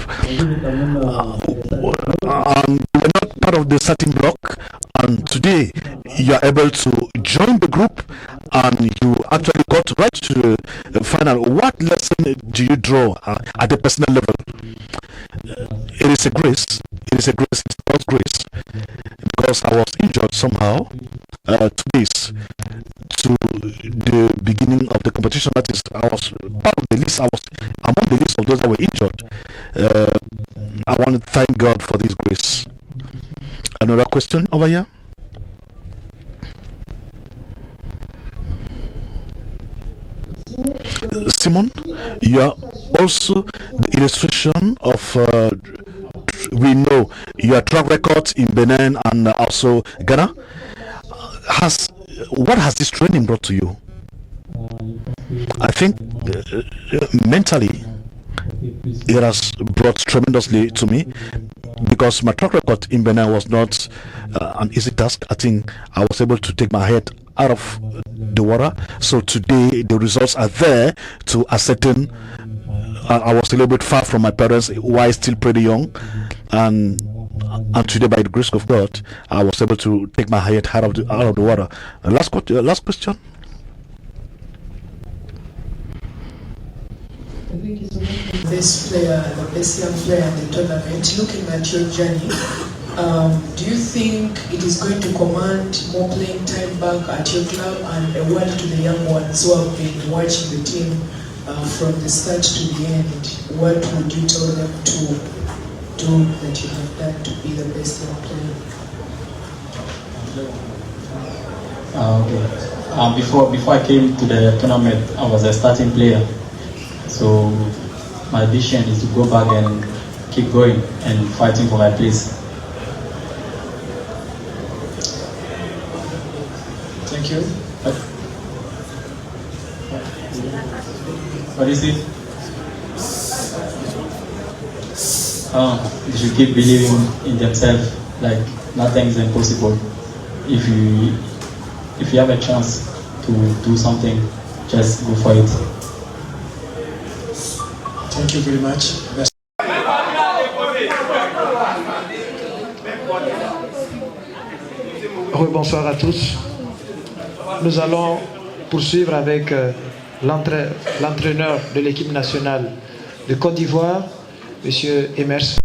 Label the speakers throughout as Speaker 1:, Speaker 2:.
Speaker 1: life. You're not part of the starting block, and today you are able to join the group, and you actually got right to the final. What lesson do you draw at the personal level? It is a grace. It is a grace. It's God's grace, because I was injured somehow. 2 days to the beginning of the competition. That is, I was part of the list. I was among the list of those that were injured. I want to thank God for this grace. Another question over here. Simon, you are also the illustration of we know your track record in Benin and also Ghana. What has this training brought to you? I think mentally it has brought tremendously to me, because my track record in Benin was not an easy task. I think I was able to take my head out of the water. So today the results are there to ascertain. I was a little bit far from my parents while still pretty young, and today, by the grace of God, I was able to take my head out of the water. Last question.
Speaker 2: This player, the best young player in the tournament, looking at your journey, do you think it is going to command more playing time back at your club? And a word to the young ones who have been watching the team from the start to the end, what would you tell them to do that you have done to be the best young player?
Speaker 3: Okay. Before I came to the tournament, I was a starting player. So my vision is to go back and keep going and fighting for my place.
Speaker 2: Thank you.
Speaker 3: What is it? They should keep believing in themselves. Like, nothing is impossible. If you have a chance to do something, just go for it.
Speaker 2: Thank you very much.
Speaker 4: Bonsoir à tous. Nous allons poursuivre avec l'entraîneur de l'équipe nationale de Côte d'Ivoire, M. Emerson.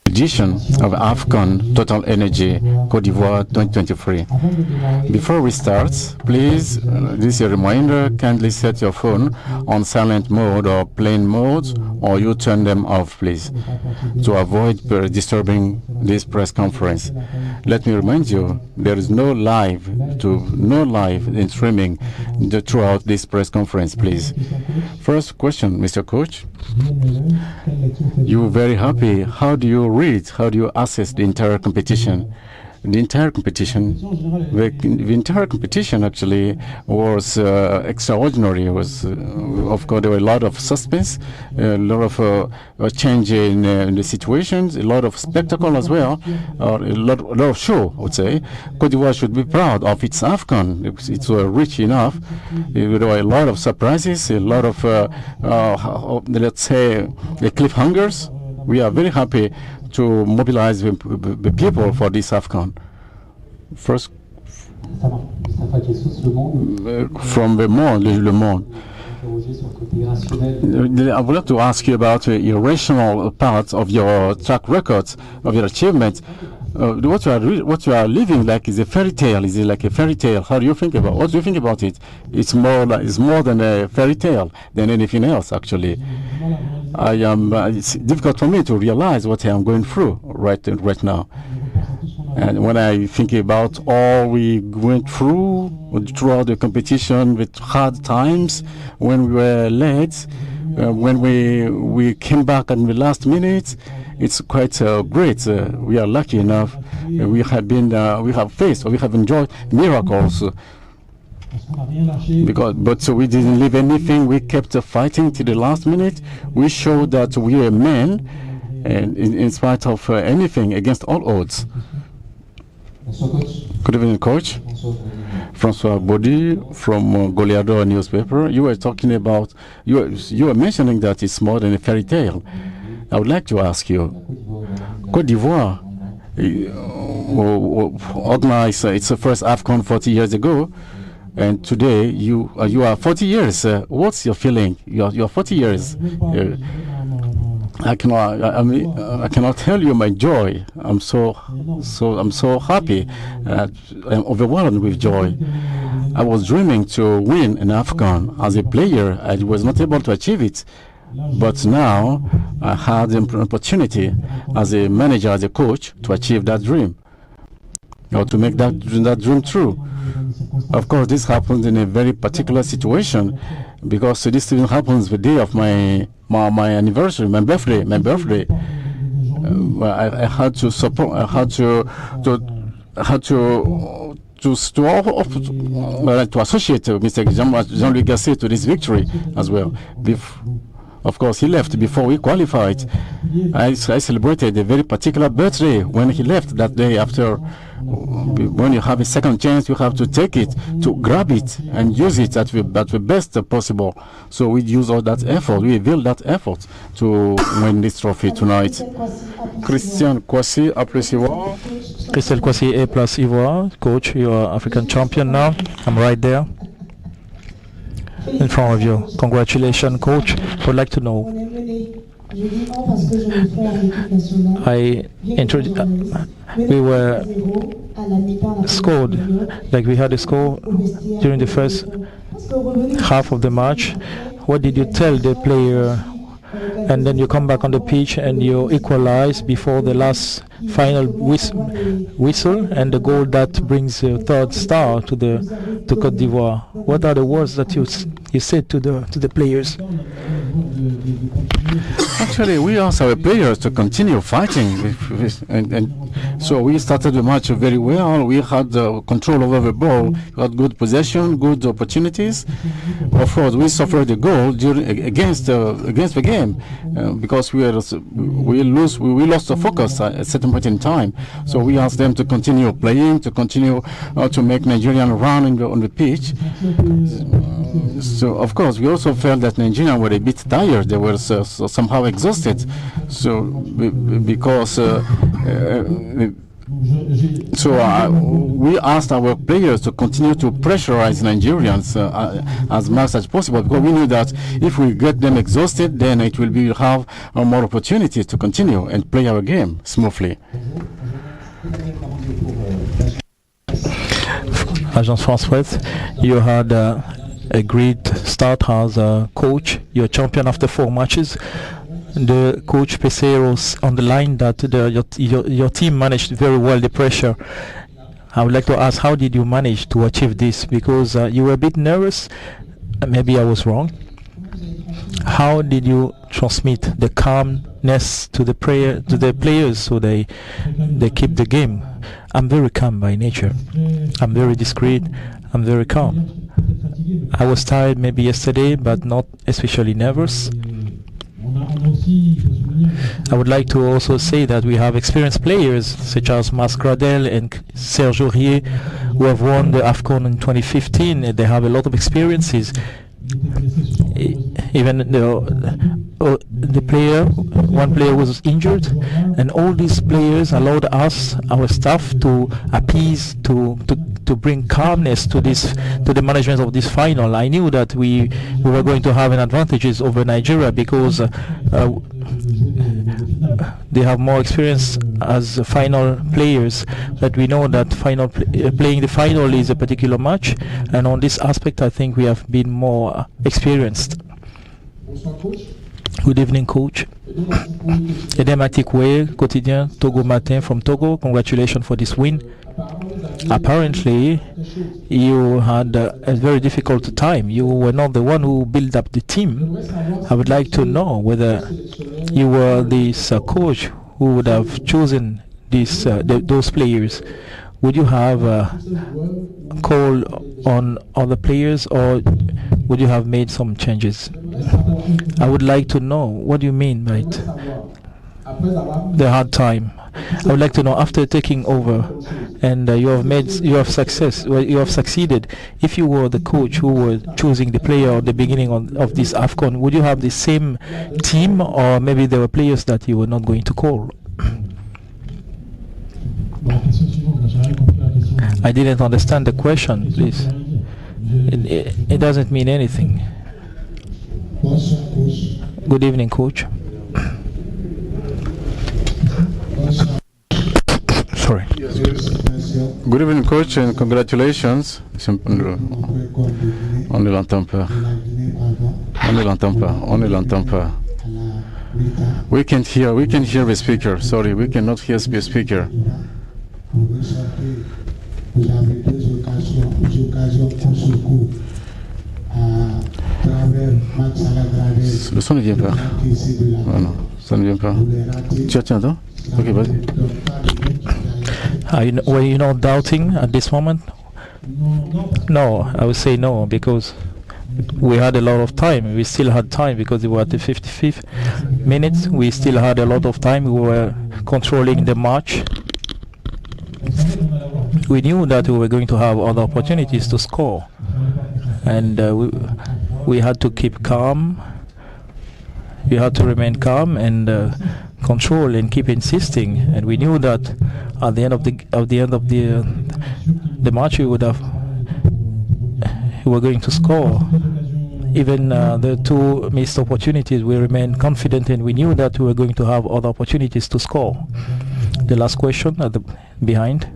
Speaker 5: Edition of Afcon Total Energy Côte d'Ivoire 2023. Before we start, please, this is a reminder, kindly set your phone on silent mode or plane mode, or you turn them off, please, to avoid disturbing this press conference. Let me remind you, there is no live in streaming throughout this press conference, please. First question, Mr. Coach. You were very happy. How do you read? How do you assess the entire competition? The entire competition actually was extraordinary. It was, of course, there were a lot of suspense, a lot of change in the situations, a lot of spectacle as well, a lot of show, I would say. Côte d'Ivoire should be proud of its Afcon. It was rich enough. There were a lot of surprises, a lot of, let's say, cliffhangers. We are very happy to mobilize the people for this Afcon. First, from Le Monde. I would like to ask you about the irrational part of your track record, of your achievements. What you are living like is a fairy tale. Is it like a fairy tale? How do you think about? What do you think about it? It's more than a fairy tale than anything else. Actually, it's difficult for me to realize what I am going through right now. And when I think about all we went throughout the competition with hard times, when we were late, when we came back in the last minute, it's quite great. We are lucky enough. We have enjoyed miracles. But we didn't leave anything. We kept fighting till the last minute. We showed that we are men, and in spite of anything, against all odds. Good evening, Coach. François Baudy from Goleador newspaper. You were talking about, you were mentioning that it's more than a fairy tale. I would like to ask you, Côte d'Ivoire organized its first Afcon 40 years ago, and today you are 40 years. What's your feeling? You're 40 years. I cannot tell you my joy. I'm so happy. I'm overwhelmed with joy. I was dreaming to win an Afcon as a player. I was not able to achieve it, but now I had an opportunity as a manager, as a coach, to achieve that dream, or to make that dream true. Of course, this happens in a very particular situation, because this even happens the day of my anniversary, my birthday. I had to support. I had to associate Mr. Jean-Louis Gasset to this victory as well. Of course, he left before we qualified. I celebrated a very particular birthday when he left that day. After, when you have a second chance, you have to take it, to grab it and use it at the best possible. So we use all that effort, we build that effort to win this trophy tonight. Christian Kwasi, après Ivoire.
Speaker 6: Christian Kwasi, A+ Ivoire. Coach, you are African champion now. I'm right there in front of you. Congratulations, coach. I would like to know, we were scored, like we had a score during the first half of the match. What did you tell the player? And then you come back on the pitch and you equalize before the last final whistle, and the goal that brings the third star to Côte d'Ivoire. What are the words that you said to the players?
Speaker 5: Actually, we asked our players to continue fighting, and so we started the match very well. We had control over the ball, we had good possession, good opportunities. Of course, we suffered a goal against the game because we lost the focus at a certain point in time. So we asked them to continue playing, to continue to make Nigerian run on the pitch. So of course, we also felt that Nigerians were a bit tired. They were somehow exhausted. So because we asked our players to continue to pressurize Nigerians as much as possible, because we knew that if we get them exhausted, then it will have more opportunities to continue and play our game smoothly.
Speaker 6: Agence France-Presse, you had a great start as a coach. You're champion after 4 matches. The coach Peseros on the line that your team managed very well the pressure. I would like to ask, how did you manage to achieve this? Because you were a bit nervous. Maybe I was wrong. How did you transmit the calmness to the players so they keep the game? I'm very calm by nature. I'm very discreet. I'm very calm. I was tired maybe yesterday, but not especially nervous. I would like to also say that we have experienced players such as Mas Gradel and Serge Aurier, who have won the Afcon in 2015. They have a lot of experiences. Even one player was injured, and all these players allowed us, our staff, to appease, to bring calmness to the management of this final. I knew that we were going to have an advantage over Nigeria because they have more experience as final players, but we know that playing the final is a particular match, and on this aspect I think we have been more experienced. Good evening, coach. Edem Atikwe, Quotidien, Togo Matin from Togo. Congratulations for this win. Apparently, you had a very difficult time. You were not the one who built up the team. I would like to know whether you were this coach who would have chosen those players. Would you have called on other players, or would you have made some changes? I would like to know what do you mean by it. the hard time. I would like to know, after taking over, and you have succeeded. If you were the coach who were choosing the player at the beginning of this Afcon, would you have the same team, or maybe there were players that you were not going to call? I didn't understand the question, please. It doesn't mean anything. Good evening, coach. Sorry.
Speaker 5: Good evening, coach, and congratulations. On ne l'entend pas. On ne l'entend pas. On ne l'entend pas. We can't hear the speaker. Sorry, we cannot hear the speaker. Le son ne vient pas. Oh non, ça ne vient pas. Tu attends? Ok, vas-y.
Speaker 6: Were you not doubting at this moment? No, I would say no, because we had a lot of time. We still had time because we were at the 55th minute. We still had a lot of time. We were controlling the match. We knew that we were going to have other opportunities to score, and we had to keep calm. We had to remain calm and control and keep insisting. And we knew that at the end of the match, we were going to score. Even the two missed opportunities, we remained confident, and we knew that we were going to have other opportunities to score. The last question at the behind.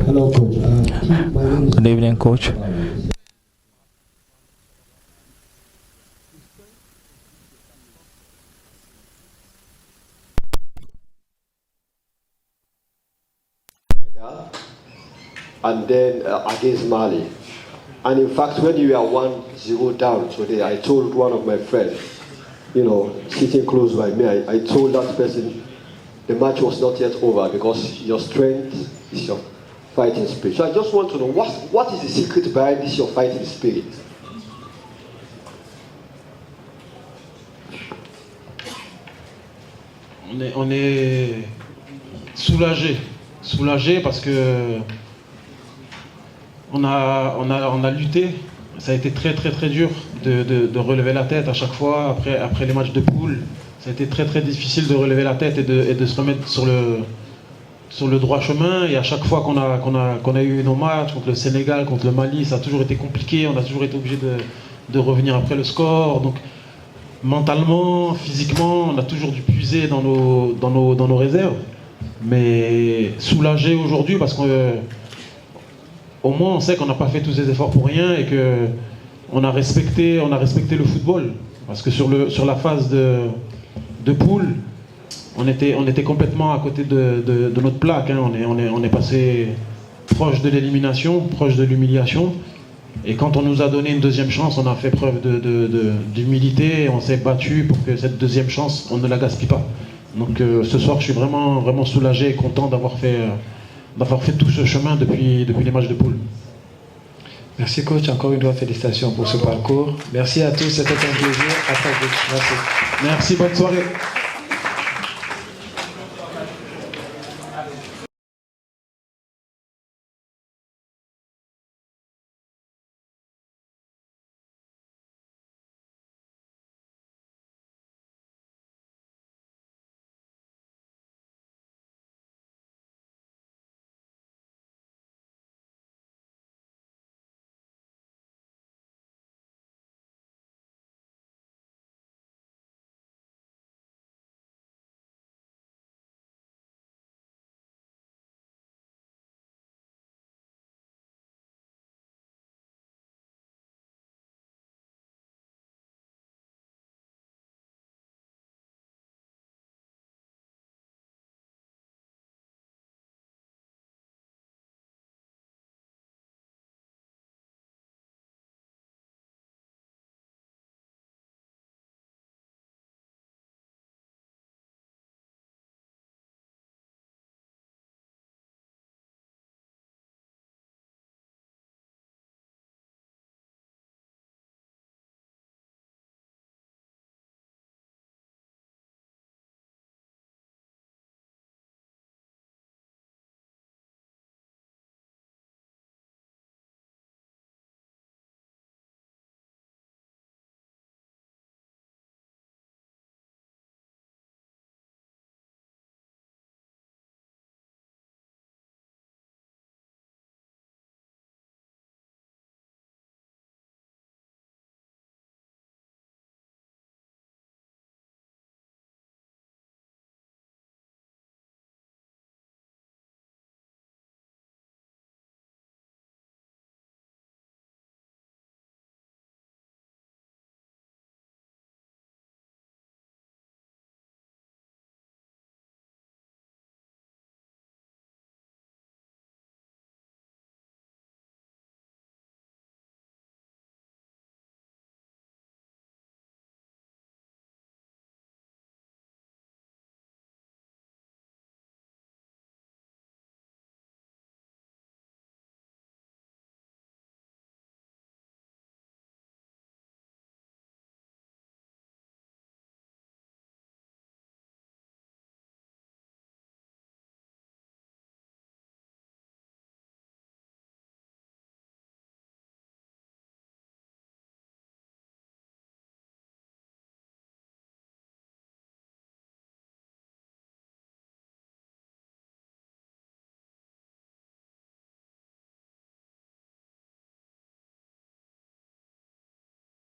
Speaker 7: Hello, coach.
Speaker 6: Good evening, coach.
Speaker 7: And then against Mali. And in fact, when you are 1-0 down today, I told one of my friends, sitting close by me, I told that person the match was not yet over because your strength is your fighting spirit. So I just want to know, what is the secret behind this, your fighting spirit?
Speaker 4: On est soulagé parce que on a lutté. Ça a été très dur de relever la tête à chaque fois après les matchs de poule. Ça a été très difficile de relever la tête et de se remettre sur le droit chemin. Et à chaque fois qu'on a eu nos matchs contre le Sénégal, contre le Mali, ça a toujours été compliqué. On a toujours été obligé de revenir après le score. Donc mentalement, physiquement, on a toujours dû puiser dans nos réserves. Mais soulagé aujourd'hui parce qu'au moins on sait qu'on n'a pas fait tous ces efforts pour rien et qu'on a respecté le football. Parce que sur la phase de poule, on était complètement à côté de notre plaque. Hein. On est passé proche de l'élimination, proche de l'humiliation. Et quand on nous a donné une deuxième chance, on a fait preuve d'humilité et on s'est battu pour que cette deuxième chance, on ne la gaspille pas. Donc ce soir, je suis vraiment soulagé et content d'avoir fait tout ce chemin depuis les matchs de poule.
Speaker 8: Merci coach, encore une fois félicitations pour ce parcours. Merci à tous, c'était un plaisir. À très vite. Merci.
Speaker 4: Merci, bonne soirée.